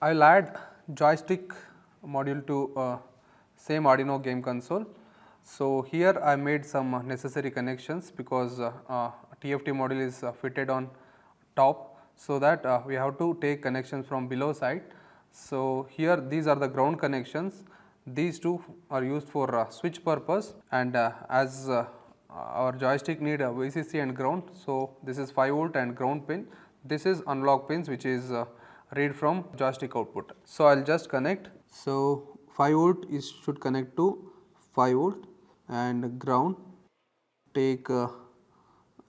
I'll add joystick module to same Arduino game console. So here I made some necessary connections because TFT module is fitted on top, so that we have to take connections from below side. So here these are the ground connections. These two are used for switch purpose, and as our joystick need a VCC and ground, so this is 5 volt and ground pin. This is analog pins which is read from joystick output. So I'll just connect. So 5 volt is should connect to 5 volt, and ground, take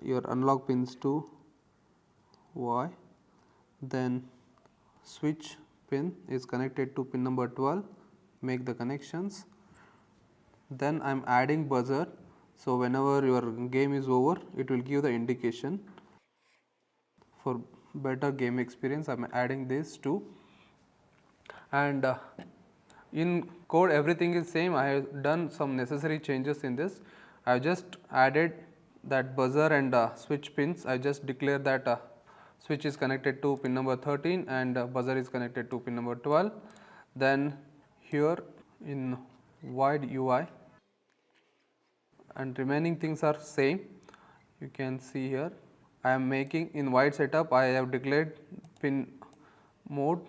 your analog pins to Y, then switch pin is connected to pin number 12, make the connections. Then I am adding buzzer, so whenever your game is over it will give the indication. For better game experience I am adding this too, and in code everything is same. I have done some necessary changes in this. I have just added that buzzer and switch pins. I just declare that switch is connected to pin number 13 and buzzer is connected to pin number 12. Then here in void UI, and remaining things are same. You can see here I am making in void setup. I have declared pin mode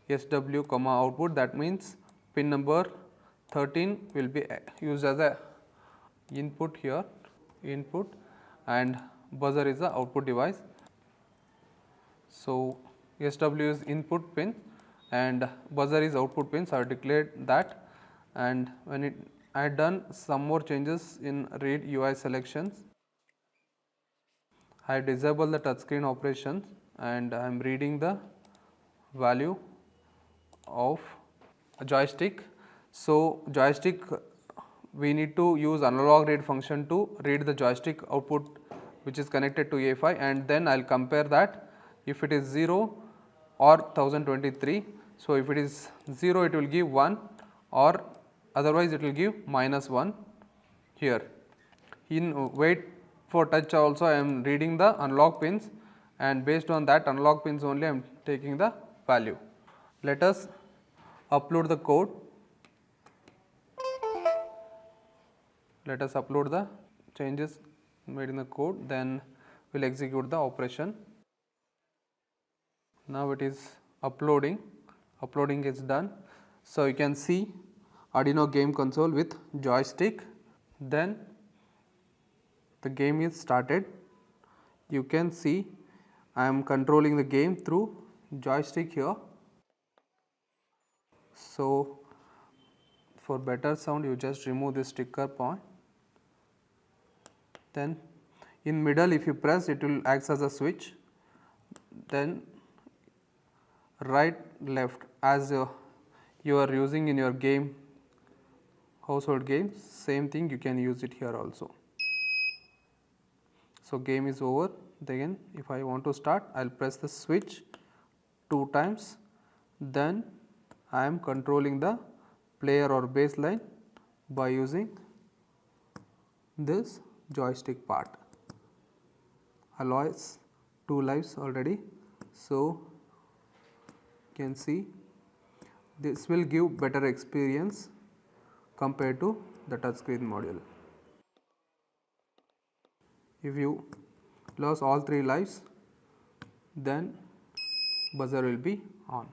SW comma output. That means pin number 13 will be used as a input here, input, and buzzer is the output device. So SW is input pin and buzzer is output pin. So I have declared that, and when I had done some more changes in read UI selections. I disable the touchscreen operations and I am reading the value of a joystick. So joystick, we need to use analog read function to read the joystick output which is connected to A5, and then I will compare that if it is 0 or 1023. So if it is 0 it will give 1, or otherwise it will give -1 here. In wait for touch also I am reading the analog pins, and based on that analog pins only I am taking the value. Let us upload the code. Let us upload the changes made in the code, then we will execute the operation. Now it is uploading. Uploading is done. So you can see Arduino game console with joystick. Then the game is started. You can see I am controlling the game through joystick here. So for better sound you just remove this sticker point. Then in middle if you press it will acts as a switch. Then right left as you are using in your game, household games, same thing you can use it here also. So game is over. Then if I want to start I will press the switch 2 times, then I am controlling the player or baseline by using this joystick part. Alloys 2 lives already. So you can see this will give better experience compared to the touchscreen module. If you lose all 3 lives, then buzzer will be on.